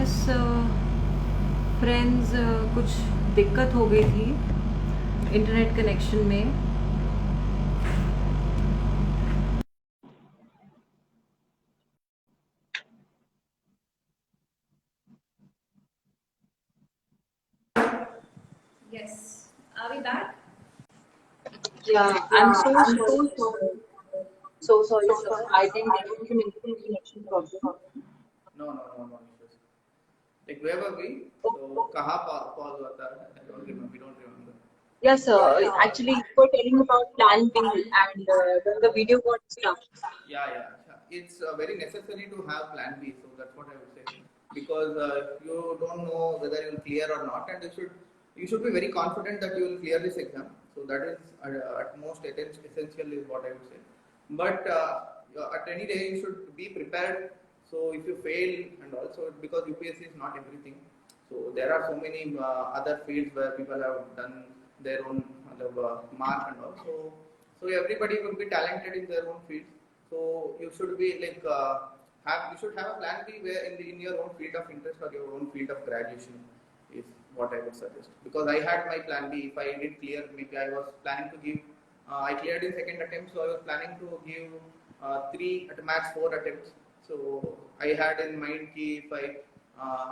guess friends कुछ दिक्कत हो गई थी इंटरनेट कनेक्शन में. Yes. Are we back? Yeah, I'm so sorry. So sorry, sir. I think there was an internet connection problem. No issues. Like where were we? So कहाँ pause हुआ था? I don't remember. We don't remember. Yes, sir. Actually, you were telling about Plan B, and then the video got stuck. Yeah. It's very necessary to have plan B. So that's what I would say. Because you don't know whether you'll clear or not, and you should be very confident that you will clear this exam. So that is at most essential is what I would say. But at any day you should be prepared. So if you fail, and also because UPSC is not everything. So there are so many other fields where people have done their own mark and all. So everybody will be talented in their own field. So you should be like you should have a plan B where in your own field of interest or your own field of graduation is what I would suggest. Because I had my plan B. If I did clear, maybe I was planning to give. I cleared in second attempt, so I was planning to give three at max 4 attempts. So I had in mind if I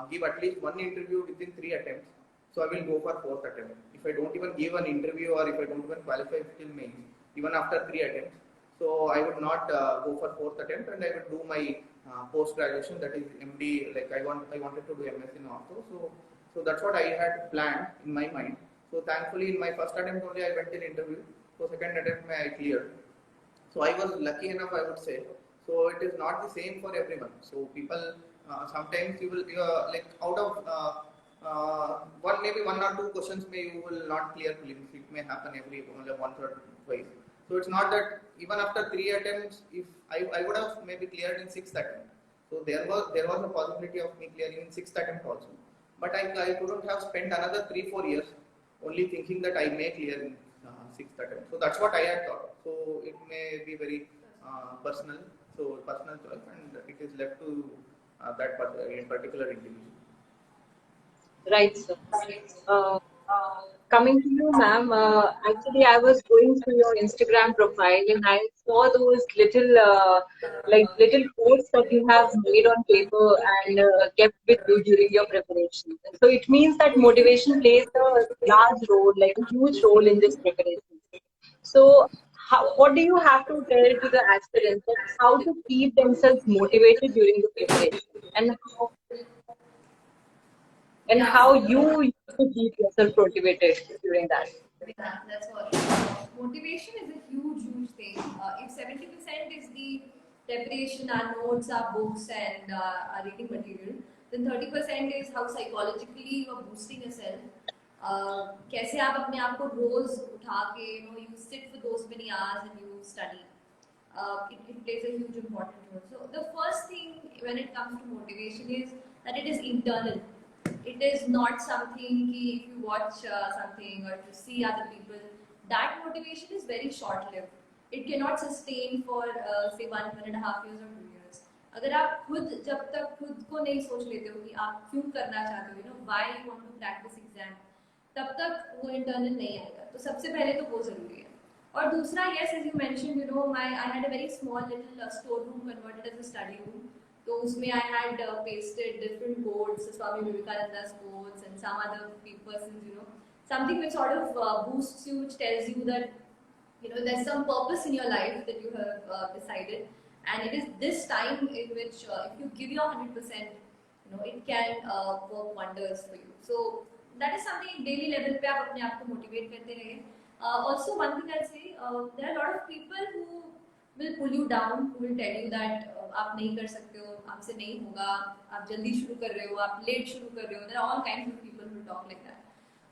give at least one interview within 3 attempts, so I will go for fourth attempt. If I don't even give an interview or if I don't even qualify till mains, even after 3 attempts, so I would not go for fourth attempt, and I would do my post graduation, that is MD. Like I wanted to do MS in ortho. So that's what I had planned in my mind. So thankfully in my first attempt only I went in interview. So second attempt I cleared. So I was lucky enough, I would say. So it is not the same for everyone. So people sometimes you will like out of maybe one or two questions you will not clear prelims. It may happen every once or twice. So it's not that even after 3 attempts, if I would have maybe cleared in sixth attempt. So there was a possibility of me clearing in sixth attempt also. But I couldn't have spent another 3-4 years only thinking that I may clear in sixth attempt. So that's what I had thought. So it may be very personal. So personal choice, and it is left to that particular individual. Right, sir. Coming to you, ma'am, actually, I was going through your Instagram profile and I saw those little quotes that you have made on paper and kept with you during your preparation. So it means that motivation plays a large role, like a huge role in this preparation. So, what do you have to tell to the aspirants that how to keep themselves motivated during the preparation, and Yeah, how so you used to keep yourself motivated during that? yeah, that's what. Motivation is a huge thing. If 70% is the preparation, our notes, our books, and our reading material, then 30% is how psychologically you are boosting yourself. कैसे आप अपने आप को रोज उठा के you sit for those many hours and you study. It plays a huge important role. So the first thing when it comes to motivation is that it is internal. It is not something ki if you watch something or if you see other people, that motivation is very short lived. It cannot sustain for say 1.5 years or 2 years. अगर आप खुद जब तक खुद को नहीं सोच लेते हो कि आप क्यों करना चाहते हो, why you want to crack this exam, तब तक वो इंटरनल नहीं आएगा. तो सबसे पहले तो वो जरूरी है. और दूसरा, yes, as you mentioned, I had a very small little storeroom converted as a study room. तो उसमें I had pasted different quotes, Swami Vivekananda's quotes and some other persons, something which sort of boosts you, which tells you that there's some purpose in your life that you have decided, and it is this time in which if you give your 100%, it can work wonders for you. So that is something daily level पे आप अपने आप को motivate करते रहिए. Also, one thing I'll say, there are a lot of people who will pull you down, who will tell you that आप नहीं कर सकते हो, आपसे नहीं होगा, आप जल्दी शुरू कर रहे हो, आप लेट शुरू कर रहे हो. There are all kinds of people who talk like that.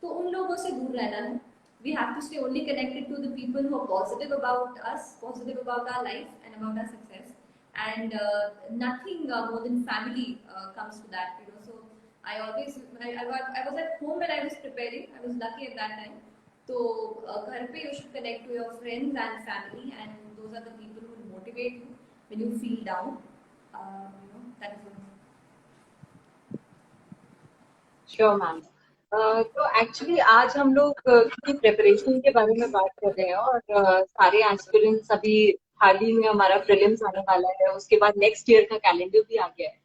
तो उन लोगों से दूर रहना है. We have to stay only connected to the people who are positive about us, positive about our life and about our success. And nothing more than family comes to that. So I was at home when I was preparing. I was lucky at that time. So घर पे you should connect to your friends and family, and those are the people who will motivate you when you feel down. That is it. Sure ma'am. तो actually आज हम लोग किसी preparation के बारे में बात कर रहे हैं और सारे एस्पिरेंट्स अभी हाल ही में हमारा प्रीलिम्स आने वाला है, उसके बाद नेक्स्ट ईयर का कैलेंडर भी आ गया है।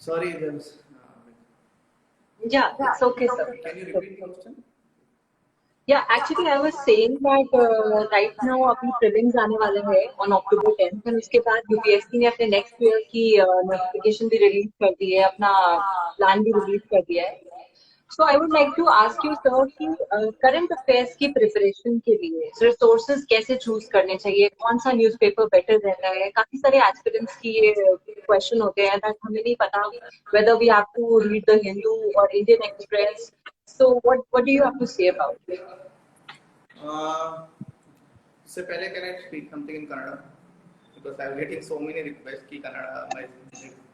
Sorry, there's. Yeah, it's okay, sir. Can you repeat the question? Yeah, actually I was saying that right now अभी प्रीलिम्स आने वाले हैं on October 10th और उसके बाद यूपीएससी ने अपने नेक्स्ट ईयर की नोटिफिकेशन भी रिलीज कर दी है, अपना प्लान भी रिलीज कर दिया है। So I would like to ask you sir कि करंट अफेयर्स की प्रिपरेशन के लिए रिसोर्सेज कैसे चूज करने चाहिए, कौन सा न्यूज़पेपर बेटर रहता है? काफी सारे एस्पिरेंट्स की ये क्वेश्चन होते हैं दैट हमें नहीं पता whether we have to read the Hindu or Indian Express. So what do you have to say about it? इससे पहले can I speak something in Kannada? Because I'm getting so many requests कि कन्नड़ में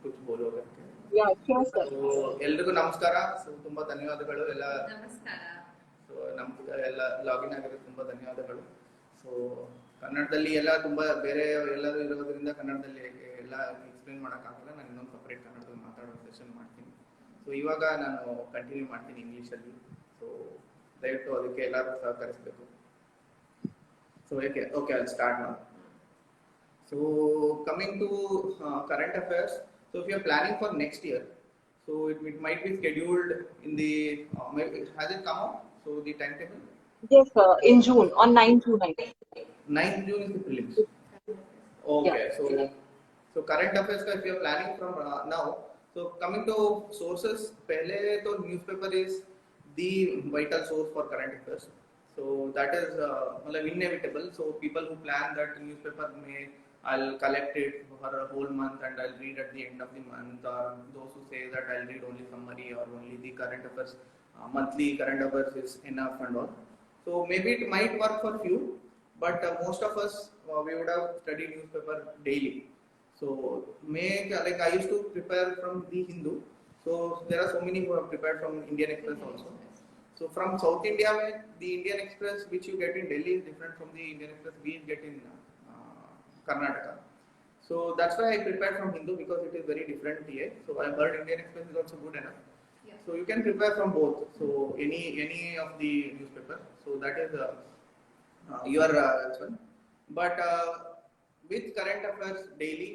कुछ बोलो करके. Yeah, sure, sir. So ಎಲ್ರಿಗೂ ನಮಸ್ಕಾರ. So ತುಂಬಾ ಧನ್ಯವಾದಗಳು ಎಲ್ಲ. ನಮಸ್ಕಾರ. So ನಮ್ಗೆ ಎಲ್ಲ ಲಾಗಿನ್ ಆಗಿರೋದು ತುಂಬಾ ಧನ್ಯವಾದಗಳು. So ಕನ್ನಡದಲ್ಲಿ ಎಲ್ಲ ತುಂಬಾ ಬೇರೆ ಎಲ್ಲರೂ ಇರೋದ್ರಿಂದ ಕನ್ನಡದಲ್ಲಿ ಎಲ್ಲ ಎಕ್ಸ್ಪ್ಲೇನ್ ಮಾಡೋಕ್ಕಾಗಲ್ಲ. ನಾನು ಇನ್ನೊಂದು ಸಪರೇಟ್ ಕನ್ನಡದಲ್ಲಿ ಮಾತಾಡೋ ಸೆಷನ್ ಮಾಡ್ತೀನಿ. ಸೊ ಇವಾಗ ನಾನು ಕಂಟಿನ್ಯೂ ಮಾಡ್ತೀನಿ ಇಂಗ್ಲೀಷಲ್ಲಿ. ಸೊ ದಯವಿಟ್ಟು ಅದಕ್ಕೆ ಎಲ್ಲರೂ ಸಹಕರಿಸಬೇಕು. So okay, I'll start now. So coming to current affairs, so if you are planning for next year, so it might be scheduled in the has it come out? So the timetable? Yes, sir. In June, on 9 June, I think. 9th June is the prelims. Okay, Yeah. so current affairs if you are planning from now. So coming to sources, pehle to newspaper is the vital source for current affairs. So that is inevitable. So people who plan that newspaper I'll collect it for a whole month and I'll read at the end of the month, or those who say that I'll read only summary or only the current affairs, monthly current affairs is enough and all. So maybe it might work for few, but most of us we would have studied newspaper daily. So I used to prepare from the Hindu. So there are so many who have prepared from Indian Express also. So from South India, the Indian Express which you get in Delhi is different from the Indian Express we get in Karnataka. So that's why I prepared from Hindu, because it is very different TA. So I heard Indian Express is also good enough. Yeah. So you can prepare from both. So any of the newspaper. So that is your one. But with current affairs daily,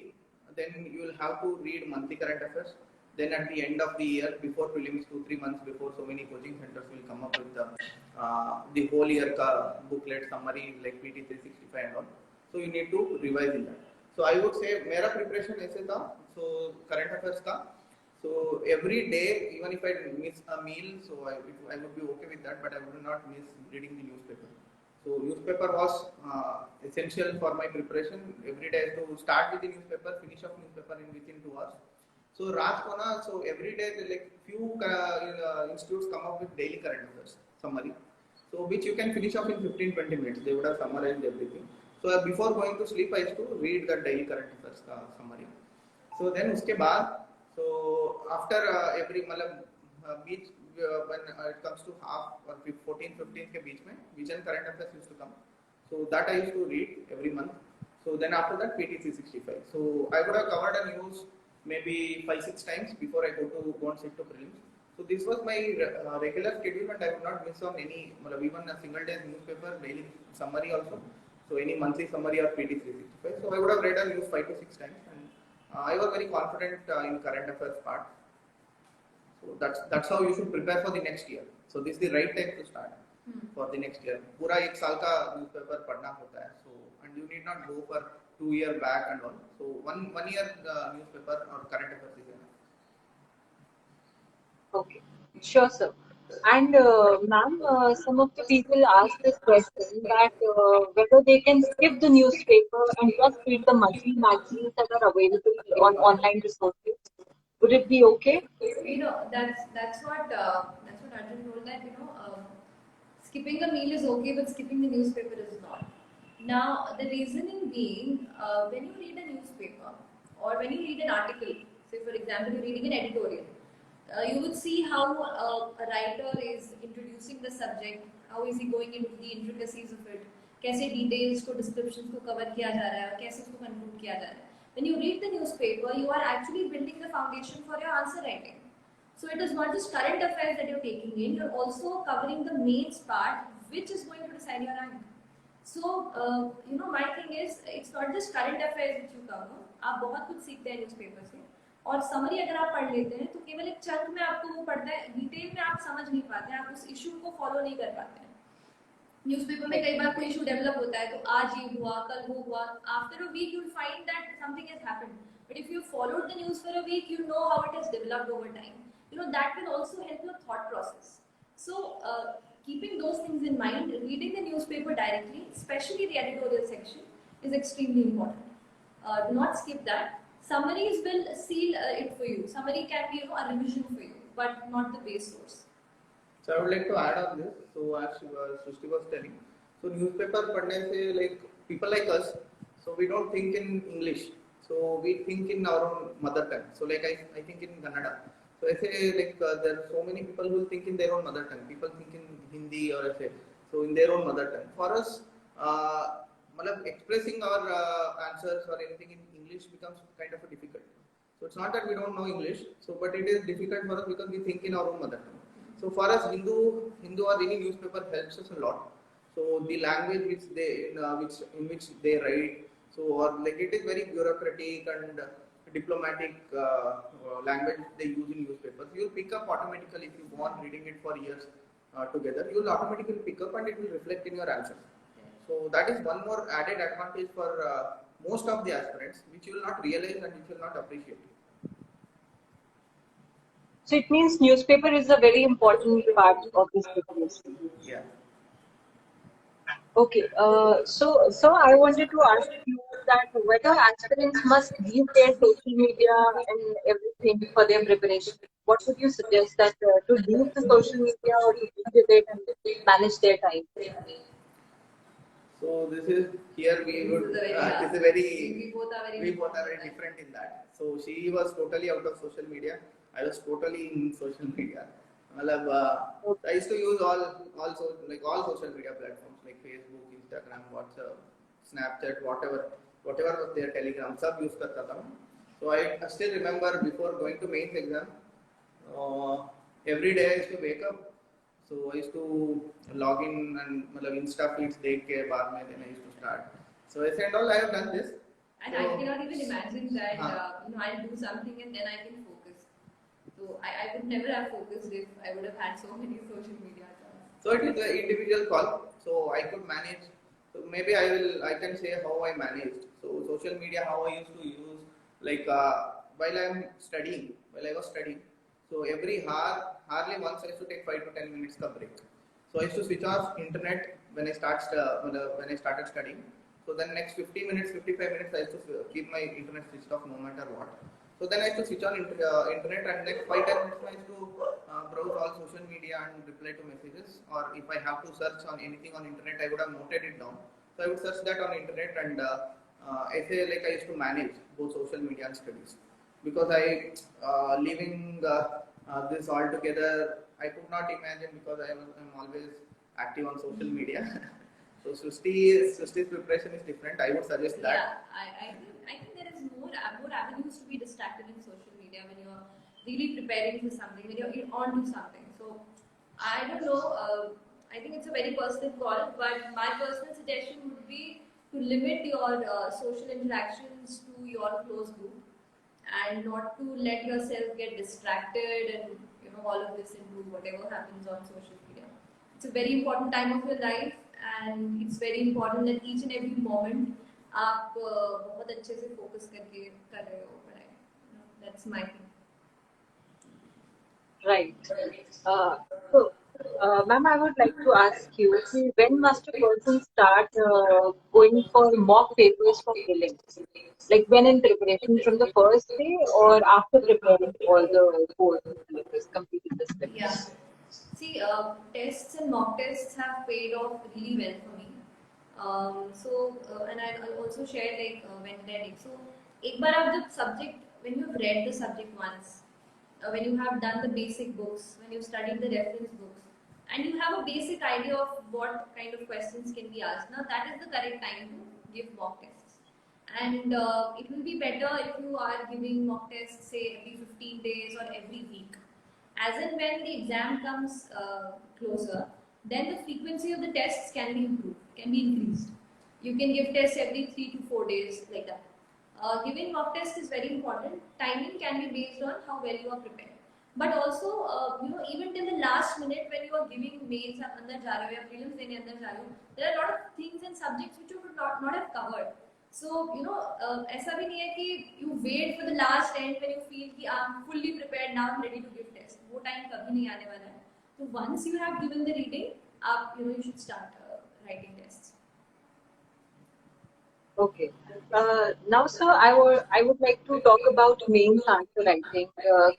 then you will have to read monthly current affairs. Then at the end of the year, before prelims, 2-3 months before, so many coaching centers will come up with the whole year ka booklet summary like PT 365 and all. So you need to revise in that. So I would say मेरा preparation ऐसे था. So current affairs का. So every day, even if I miss a meal, so I would be okay with that, but I would not miss reading the newspaper. So newspaper was essential for my preparation. Every day to start with the newspaper, finish off newspaper within 2 hours. So रात को ना, so every day like few institutes come up with daily current affairs summary. So which you can finish off in 15-20 minutes. They would have summarized everything. So before going to sleep, I used to read the daily current affairs summary. So then उसके बाद, so after every beach when it comes to half or 14-15 के बीच में vision current affairs used to come. So that I used to read every month. So then after that PT 365. So I would have covered a news maybe 5-6 times before I go and sit to prelims. So this was my regular schedule, and I would not miss on any even a single day newspaper daily summary also. So any monthly summary or PT 365. So I would have read a news 5-6 times, and I was very confident in current affairs part. So that's how you should prepare for the next year. So this is the right time to start for the next year. पूरा एक साल का newspaper पढ़ना होता है. So and you need not go for 2 year back and all. So one year newspaper or current affairs is enough. Okay, sure, sir. And ma'am, some of the people ask this question that whether they can skip the newspaper and just read the monthly magazines that are available on online resources. Would it be okay? You know, that's what Arjun told, that skipping a meal is okay, but skipping the newspaper is not. Now, the reasoning being, when you read a newspaper or when you read an article, say for example, you're reading an editorial, you would see how a writer is introducing the subject, how is he going into the intricacies of it, कैसे details को descriptions को cover किया जा रहा है और कैसे उसको conclude किया जा रहा है. When you read the newspaper, you are actually building the foundation for your answer writing. So it is not just current affairs that you're taking in, you're also covering the mains part, which is going to decide your rank. So, my thing is, it's not just current affairs which you cover. आप बहुत कुछ सीखते हैं newspaper से और summary अगर आप पढ़ लेते हैं तो केवल एक चंक में आपको वो पढ़ना है, डिटेल में आप समझ नहीं पाते हैं, आप उस इशू को फॉलो नहीं कर पाते हैं. न्यूज़पेपर में कई बार कोई इशू डेवलप होता है तो आज ये हुआ, कल वो हुआ. After a week you will find that something has happened, but if you followed the news for a week, you know how it has developed over time. That will also help your thought process. So, keeping those things in mind, reading the newspaper directly, especially the editorial section, is extremely important. Do not skip that. Summaries will seal it for you. Summary can be a revision for you, but not the base source. So I would like to add on this. So as Srishti was telling, so newspaper padne se, like people like us, so we don't think in English. So we think in our own mother tongue. So like I think in Kannada. So I say like there are so many people who think in their own mother tongue. People think in Hindi or I say so in their own mother tongue. For us, expressing our answers or anything in English becomes kind of a difficult. So it's not that we don't know English. So but it is difficult for us because we think in our own mother tongue. So for us, Hindu or any newspaper helps us a lot. So the language which they in which they write, so or like it is very bureaucratic and diplomatic language they use in newspapers. You will pick up automatically if you go on reading it for years together. You will automatically pick up and it will reflect in your answer. So that is one more added advantage for most of the aspirants, which you will not realize and which you will not appreciate. So it means newspaper is a very important part of this preparation. Yeah. Okay. So I wanted to ask you that whether aspirants must leave their social media and everything for their preparation. What would you suggest that to leave the social media or to deal with it and manage their time? So this is here we would. This is we both are very different in that. So she was totally out of social media. I was totally in social media. I used to use all social media platforms like Facebook, Instagram, WhatsApp, Snapchat, whatever was there, Telegram, सब use करता था. So I still remember before going to mains exam, every day I used to wake up. So I used to log in and Insta feeds देख के बाद में then I used to start. So I said all I have done this. And so, I cannot even imagine that I'll do something and then I can focus. So I would never have focused if I would have had so many social media accounts. So it is an individual call. So I could manage. So maybe I can say how I managed. So social media, how I used to use, like while I was studying. So every hour, hardly once I used to take 5 to 10 minutes ka break. So I used to switch off internet when I started studying. So then next 50 minutes, 55 minutes, I used to keep my internet switched off no matter what. So then I used to switch on internet and next 5-10 minutes I used to browse all social media and reply to messages. Or if I have to search on anything on internet, I would have noted it down. So I would search that on internet and I used to manage both social media and studies. Because leaving this all together, I could not imagine because I'm always active on social media. So Srishti's preparation is different. I would suggest that. Yeah, I think there is more avenues to be distracted in social media when you're really preparing for something, when you're on to something. So I don't know. I think it's a very personal call, but my personal suggestion would be to limit your social interactions to your close group and not to let yourself get distracted and all of this into whatever happens on social media. It's a very important time of your life and it's very important that each and every moment आप बहुत अच्छे से focus करके कर रहे हो पढ़ाई. That's my thing. Right. Ma'am, I would like to ask you, when must a person start going for mock papers for prelims? Like when in preparation from the first day or after preparing all the course syllabus, completing the syllabus? Yeah. See, tests and mock tests have paid off really well for me. And I'll also share like when reading. So, एक बार आप जब subject, when you've read the subject once, when you have done the basic books, when you've studied the reference books, and you have a basic idea of what kind of questions can be asked, now that is the correct time to give mock tests. And it will be better if you are giving mock tests, say every 15 days or every week. As and when the exam comes closer, then the frequency of the tests can be improved, can be increased. You can give tests every 3 to 4 days, like that. Giving mock test is very important. Timing can be based on how well you are prepared. But also, even till the last minute when you are giving mains, आप अंदर जा रहे हो या prelims देने अंदर जा रहे हो, there are a lot of things and subjects which you would not have covered. So, ऐसा भी नहीं है कि you wait for the last end when you feel कि I'm fully prepared, now I'm ready to give test. वो time कभी नहीं आने वाला है. So once you have given the reading, you should start writing tests. Okay. Now, sir, I would like to talk about mains answer writing.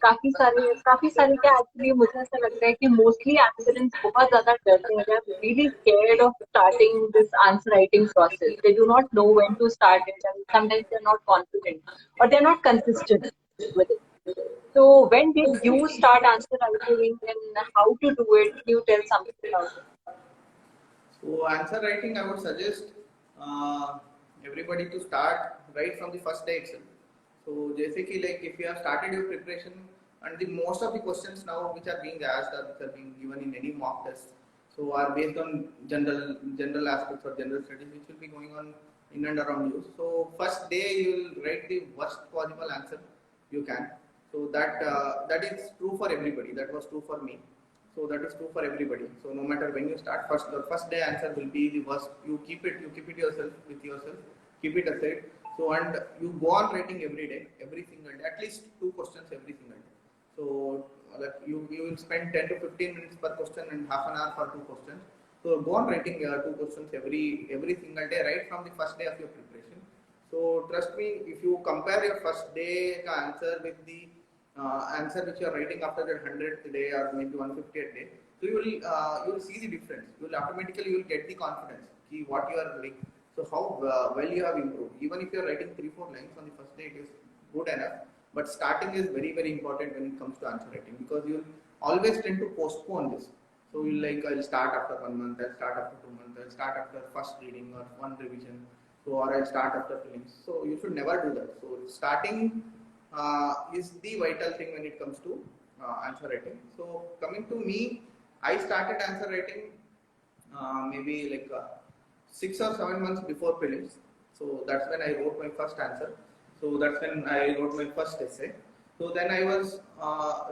काफी सारे क्या actually मुझे ऐसा लगता है कि mostly aspirants बहुत ज़्यादा डरते हैं. They are really scared of starting this answer writing process. They do not know when to start it, and sometimes they are not confident or they are not consistent with it. So, when did you start answer writing and how to do it? Can you tell something about it? So answer writing, I would suggest everybody to start right from the first day itself. So जैसे कि like if you have started your preparation and the most of the questions now which are being asked or which are being given in any mock test, so are based on general aspects or general studies which will be going on in and around you. So first day you will write the worst possible answer you can. So that is true for everybody. That was true for me. So that is true for everybody. So no matter when you start, the first day answer will be the worst. You keep it yourself with yourself, keep it aside. So and you go on writing every day, every single day, at least 2 questions every single day. So like you will spend 10 to 15 minutes per question and half an hour for 2 questions. So go on writing 2 questions every single day, right from the first day of your preparation. So trust me, if you compare your first day answer with the answer which you are writing after the 100th day or maybe 150th day, so you will see the difference. You will get the confidence ki what you are doing. So how well you have improved. Even if you are writing 3-4 lines on the first day, it is good enough. But starting is very very important when it comes to answer writing, because you will always tend to postpone this. So you like I'll start after 1 month, I'll start after 2 months, I'll start after first reading or one revision. So or I'll start after films. So you should never do that. So starting is the vital thing when it comes to answer writing. So coming to me, I started answer writing maybe like 6 or 7 months before prelims. So that's when I wrote my first answer. So that's when I wrote my first essay. So then I was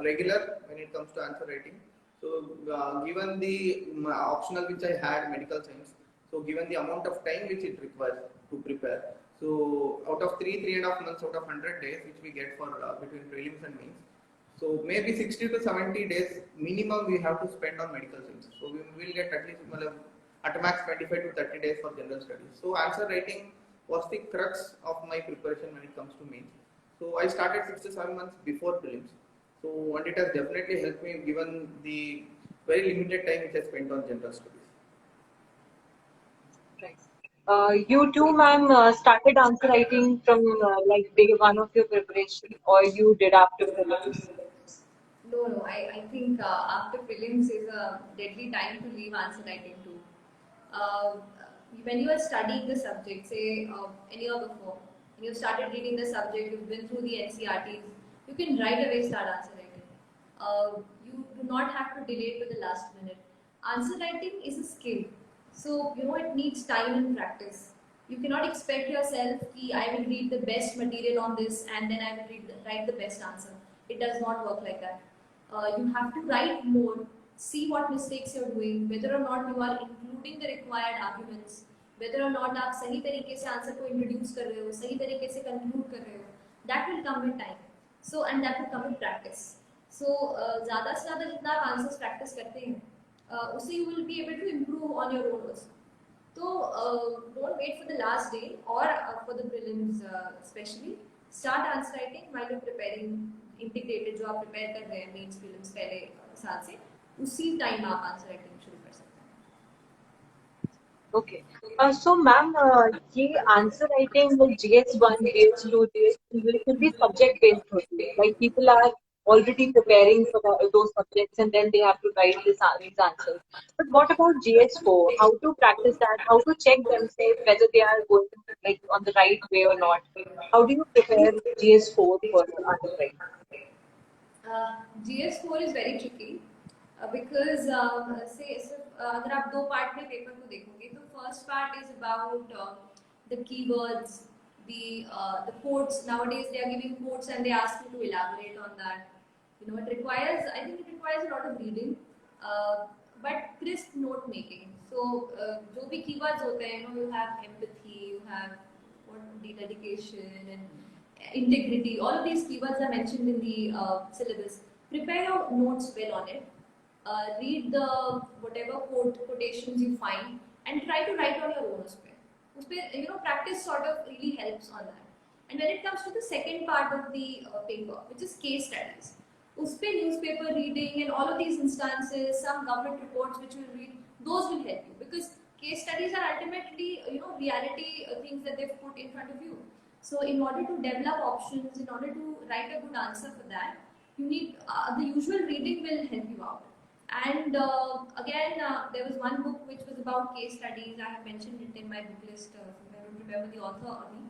regular when it comes to answer writing. So given the optional which I had, medical science, so given the amount of time which it requires to prepare, so out of 3.5 months out of 100 days which we get for between prelims and mains, so maybe 60 to 70 days minimum we have to spend on medical science. So we will get at least at max 25 to 30 days for general studies. So answer writing was the crux of my preparation when it comes to mains. So I started 6 to 7 months before prelims. So and it has definitely helped me given the very limited time which I spent on general studies. You too, ma'am, started answer writing from like day one of your preparation, or you did after prelims? No. I think after prelims is a deadly time to leave answer writing too. Uh, when you are studying the subject, say any year before, and you started reading the subject, you've been through the NCRTs, you can right away start answer writing. You do not have to delay to the last minute. Answer writing is a skill, so it needs time and practice. You cannot expect yourself that I will read the best material on this and then I will write the best answer. It does not work like that. You have to write more, see what mistakes you're doing, whether or not you are including the required arguments, whether or not आप सही तरीके से answer को introduce कर रहे हो, सही तरीके से कंक्लूड कर रहे हो. That will come with time. So and that will come with practice. So ज़्यादा से ज़्यादा जितना आप आंसर्स प्रैक्टिस करते हैं, उससे you will be able to improve on your own also. So don't wait for the last day or for the prelims especially. Start answer writing while you're preparing integrated जो आप prepare कर रहे हैं mains prelims पहले साल से, उसी time आप answer writing शुरू कर सकते हैं. Okay. So, ma'am, ये answer writing like GS1, GS2, GS3 will be subject based only. Like people are already preparing for those subjects and then they have to write these answers. But what about GS4? How to practice that? How to check themselves whether they are going like on the right way or not? How do you prepare GS4 for answer writing? GS4 is very tricky because say अगर आप दो part में paper को देखोगे तो first part is about the keywords, the quotes. Nowadays they are giving quotes and they ask you to elaborate on that. You know, I think it requires a lot of reading, but crisp note making. So जो भी keywords होते हैं, you know, you have empathy, you have dedication and integrity. All of these keywords are mentioned in the syllabus. Prepare your notes well on it. Read the whatever quotations you find and try to write on your own. You know, practice sort of really helps on that. And when it comes to the second part of the paper, which is case studies, uspe newspaper reading and all of these instances, some government reports which you will read, those will help you because case studies are ultimately, you know, reality things that they've put in front of you. So in order to develop options, in order to write a good answer for that, you need the usual reading will help you out. And again, there was one book which was about case studies. I have mentioned it in my book list. I don't remember the author only.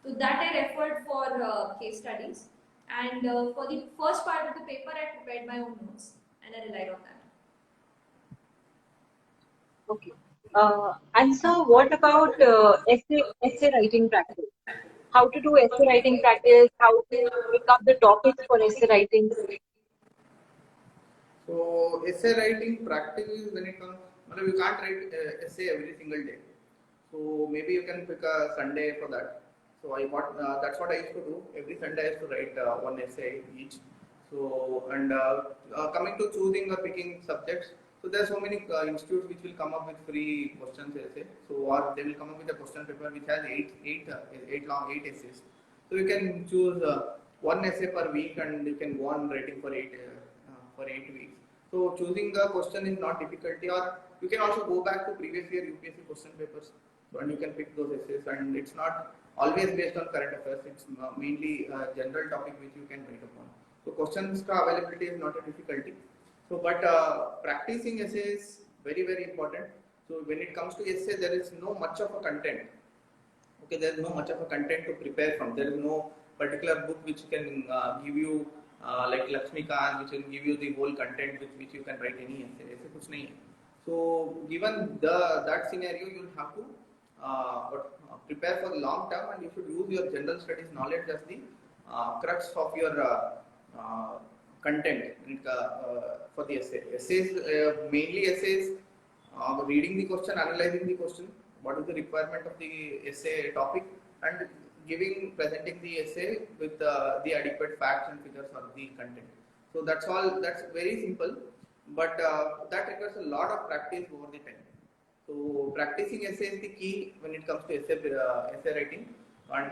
So that I referred for case studies. And for the first part of the paper, I prepared my own notes and I relied on that. Okay. And so, what about essay writing practice? How to do essay writing practice? How to pick up the topics for essay writing? So essay writing practice is when it comes, मतलब you can't write essay every single day. So maybe you can pick a Sunday for that. So that's what I used to do. Every Sunday I used to write one essay each. So and coming to choosing or picking subjects, so there are so many institutes which will come up with free questions essay. So or they will come up with a question paper which has eight essays. So you can choose one essay per week and you can go on writing for 8 weeks. So choosing the question is not difficulty, or you can also go back to previous year UPSC question papers, and you can pick those essays. And it's not always based on current affairs; it's mainly a general topic which you can write upon. So questions ka availability is not a difficulty. So, but practicing essays is very important. So when it comes to essay, there is no much of a content. Okay, there is no much of a content to prepare from. There is no particular book which can give you like Lakshmikant, which will give you the whole content with which you can write any essay. ऐसे कुछ नहीं है. So given that scenario, you will have to prepare for the long term, and you should use your general studies knowledge as the crux of your content for the essay. Essays, mainly essays, reading the question, analyzing the question, what is the requirement of the essay topic, and presenting the essay with the adequate facts and figures of the content. So that's all. That's very simple, but that requires a lot of practice over the time. So practicing essay is the key when it comes to essay writing, and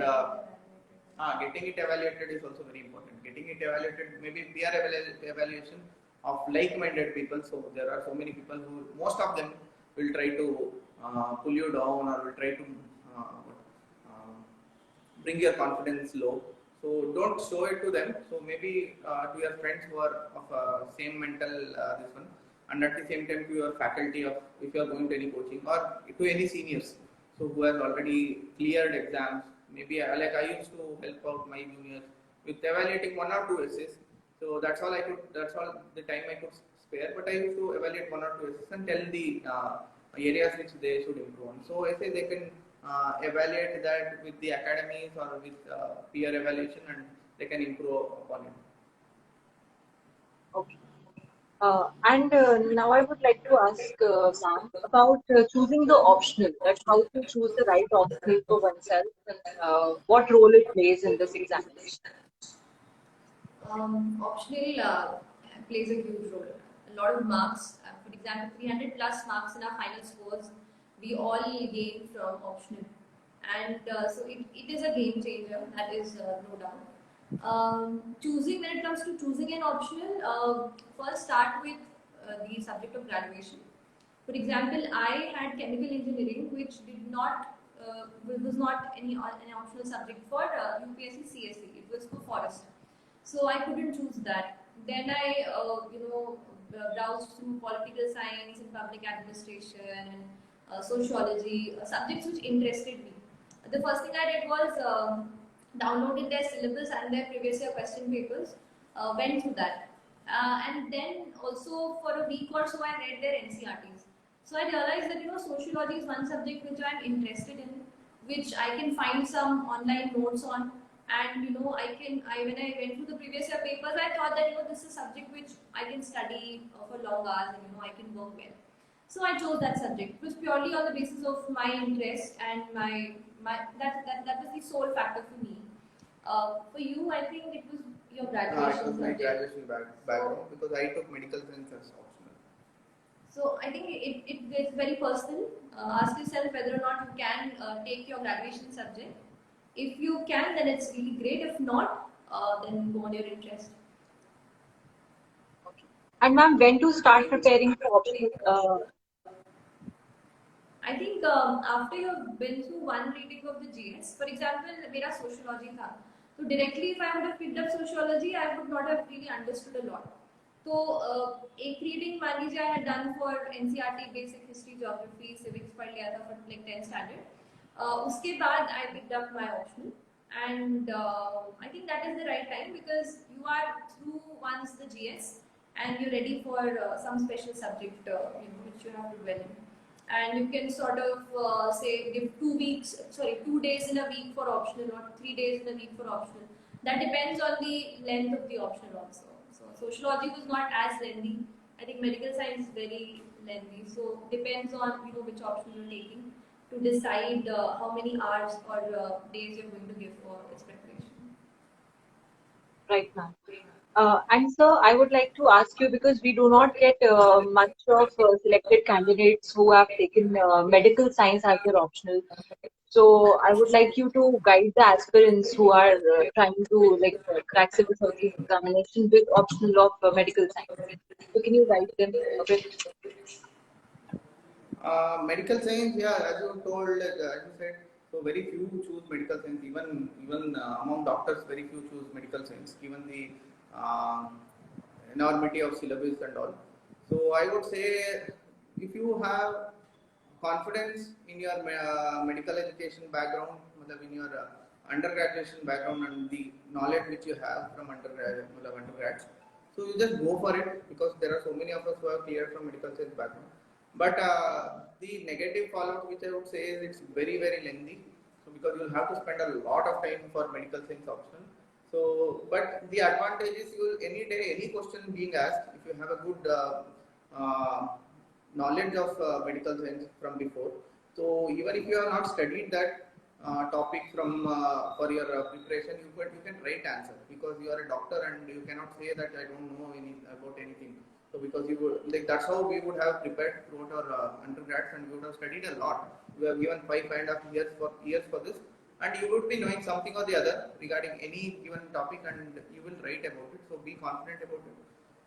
getting it evaluated is also very important. Getting it evaluated, maybe peer evaluation of like-minded people. So there are so many people who, most of them will try to pull you down or will try to bring your confidence low. So don't show it to them. So maybe to your friends who are of same mental this one, and at the same time to your faculty of if you are going to any coaching, or to any seniors so who has already cleared exams. Maybe like I used to help out my juniors with evaluating one or two essays. So that's all I could. That's all the time I could spare. But I used to evaluate one or two essays and tell the areas which they should improve on. So essay they can evaluate that with the academies or with peer evaluation, and they can improve upon it. Okay. And now I would like to ask ma'am about choosing the optional. That how to choose the right optional for oneself and what role it plays in this examination. Optional plays a huge role. A lot of marks, for example, 300 plus marks in our final scores, we all gain from optional. And so it is a game changer, that is no doubt. Choosing, when it comes to choosing an optional, first start with the subject of graduation. For example, I had chemical engineering, which was not any optional subject for UPSC CSE. It was for forest, so I couldn't choose that. Then I, browsed through political science and public administration and sociology, subjects which interested me. The first thing I did was downloaded their syllabus and their previous year question papers, went through that. And then also for a week or so I read their NCRTs. So I realized that sociology is one subject which I'm interested in, which I can find some online notes on, and when I went through the previous year papers, I thought that this is a subject which I can study for long hours, and I can work well. So I chose that subject. It was purely on the basis of my interest and that was the sole factor for me. For you, I think it was your It graduation was my subject. graduation background because I took medical science as optional. So I think it is very personal. Ask yourself whether or not you can take your graduation subject. If you can, then it's really great. If not, then go on your interest. And ma'am, when to start preparing for optional? I think after you've been through one reading of the GS, for example, मेरा sociology था, so directly if I would have picked up sociology, I would not have really understood a lot. तो एक reading मान लीजिए I had done for NCERT basic history, geography, civics पढ़ लिया था for like 10th standard. उसके बाद I picked up my optional, and I think that is the right time because you are through once the GS and you're ready for some special subject which you have to dwell in. And you can sort of say give 2 days in a week for optional or 3 days in a week for optional. That depends on the length of the optional also. So sociology was not as lengthy. I think medical science is very lengthy. So depends on which option you're taking to decide how many hours or days you're going to give for its preparation. Right, ma'am. And sir, I would like to ask you because we do not get much of selected candidates who have taken medical science as their optional. So I would like you to guide the aspirants who are trying to crack civil service examination with optional of medical science. So can you guide them a bit? Medical science, yeah, as you told, as you said, so very few choose medical science. Even among doctors, very few choose medical science, given the enormity of syllabus and all. So I would say, if you have confidence in your medical education background, in your undergraduation background and the knowledge which you have from undergrads, so you just go for it because there are so many of us who have cleared from medical science background. But the negative fallout which I would say is it's very lengthy. So because you'll have to spend a lot of time for medical science optional. So, but the advantage is you will any day any question being asked, if you have a good knowledge of medical science from before. So even if you have not studied that topic from for your preparation, you can write answer because you are a doctor and you cannot say that I don't know about anything. So because you would that's how we would have prepared throughout our undergrads, and we would have studied a lot. We have given 5.5 years for this, and you would be knowing something or the other regarding any given topic, and you will write about it. So be confident about it.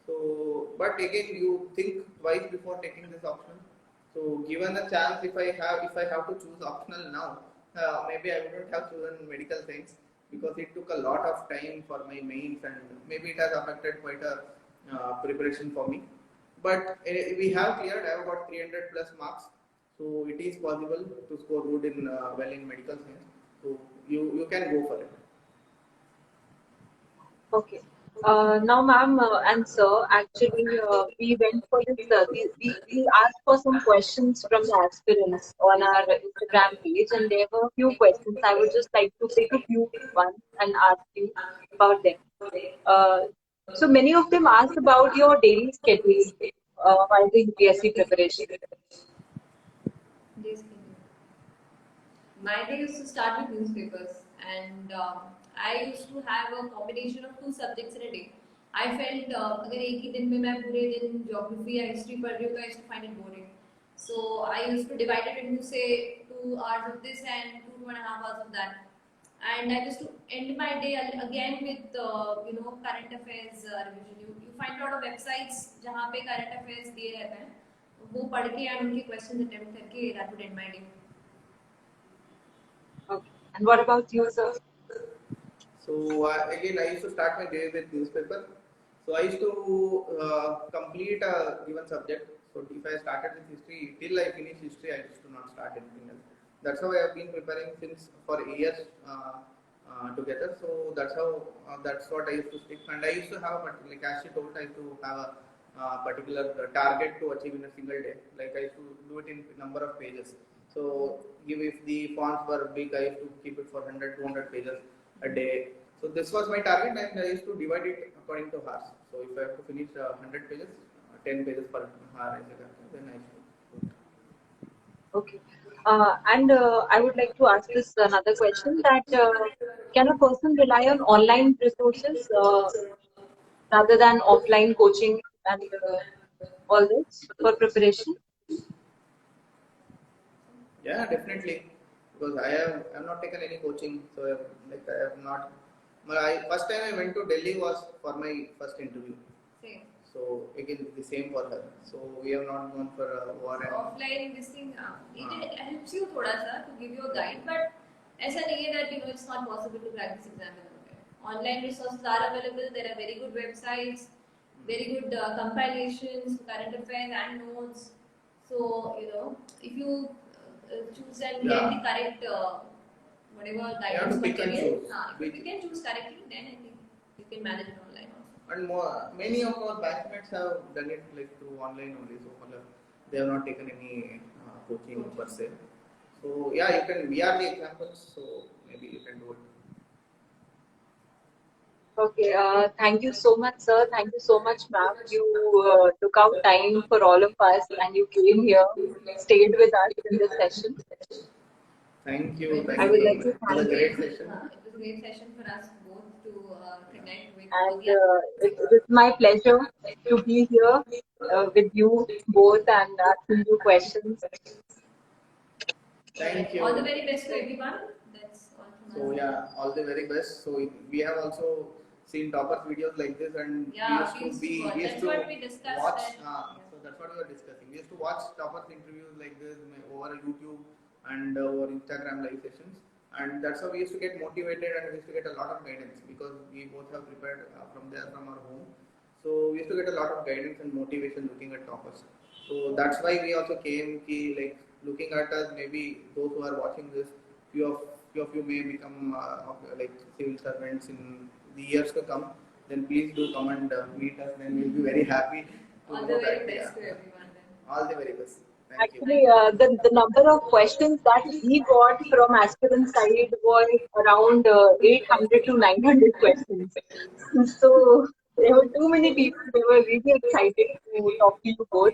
So, but again, you think twice before taking this optional. So, given a chance, if I have to choose optional now, maybe I wouldn't have chosen medical science because it took a lot of time for my mains, and maybe it has affected quite a preparation for me. But we have cleared. I have got 300 plus marks, so it is possible to score good in well in medical science. So you can go for it. Okay. Now, ma'am and sir, actually, we went for this. We asked for some questions from the aspirants on our Instagram page, and there were a few questions. I would just like to pick a few ones and ask you about them. Uh, so many of them asked about your daily schedule while the UPSC preparation. Days can be. My day used to start with newspapers, and I used to have a combination of two subjects in a day. I felt अगर एक ही दिन में मैं पूरे दिन geography या history पढ़ रही हूँ तो I used to find it boring. So I used to divide it into say 2 hours of this and 2.5 hours of that. And I used to end my day again with current affairs revision. You find a lot of websites जहाँ पे current affairs दिए रहते हैं. वो पढ़ के and उनके questions attempt करके that would end my day. Okay. And what about you, sir? So again, I used to start my day with newspaper. So I used to complete a given subject. So if I started with history, till I finish history, I used to not start anything else. That's how I have been preparing since for years together. So that's what I used to stick. And I used to have a particular, like as she told, I used to have a particular target to achieve in a single day. Like I used to do it in number of pages. So if the fonts were big, I used to keep it for 100, 200 pages a day. So this was my target, and I used to divide it according to hours. So if I have to finish 100 pages, 10 pages per hour, then I should. Okay. And I would like to ask this another question that can a person rely on online resources rather than offline coaching and all this for preparation? Yeah, definitely. Because I have not taken any coaching, so I have not. First time I went to Delhi was for my first interview. Same. So again, the same for her. So we have not gone for a war. So offline this thing, it helps you thoda sa to give you a guide, but ऐसा नहीं है that it's not possible to crack this exam in one day. Online resources are available. There are very good websites, very good compilations, current affairs and notes. So if you choose and get the correct whatever guidance pick and material, choose. if you can choose correctly, then I think you can manage it online also. And many of our batchmates have done it like through online only. So they have not taken any coaching per se. So yeah, you can. We are the examples. So maybe you can do it. Okay, thank you so much, sir. Thank you so much, ma'am. You took out time for all of us and you came here, stayed with us in this session. Thank you. I would like to It was a thank you. great session. It was a great session for us both to connect with And all the it is my pleasure to be here with you both and asking you questions. Thank you. All the very best to everyone. That's all from us. So yeah, all the very best. So we have also seen toppers videos like this, and Yeah, we used to that's what we discussed watch. then. So that's what we were discussing. We used to watch toppers interviews like this over YouTube and over Instagram live sessions, and that's how we used to get motivated and we used to get a lot of guidance because we both have prepared from our home. So we used to get a lot of guidance and motivation looking at toppers. So that's why we also came like looking at us. Maybe those who are watching this, few of you may become like civil servants in the years to come. Then please do come and meet us. Then we'll be very happy. To All know the very that, best to everyone then. all the very best. Thank you. Actually, the number of questions that we got from aspirant side was around 800 to 900 questions. So there were too many people. They were really excited to talk to you both.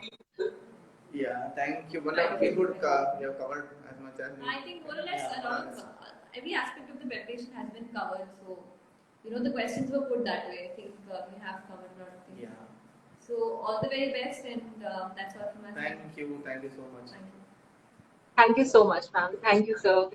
Yeah, thank you. But I feel good. We have covered as much as. I think more or less a lot of every aspect of the preparation has been covered. So the questions were put that way. I think we have covered a lot of things. Yeah. So all the very best, and that's all from us. Thank you. Thank you so much. Thank you. Thank you so much, ma'am. Thank you, sir.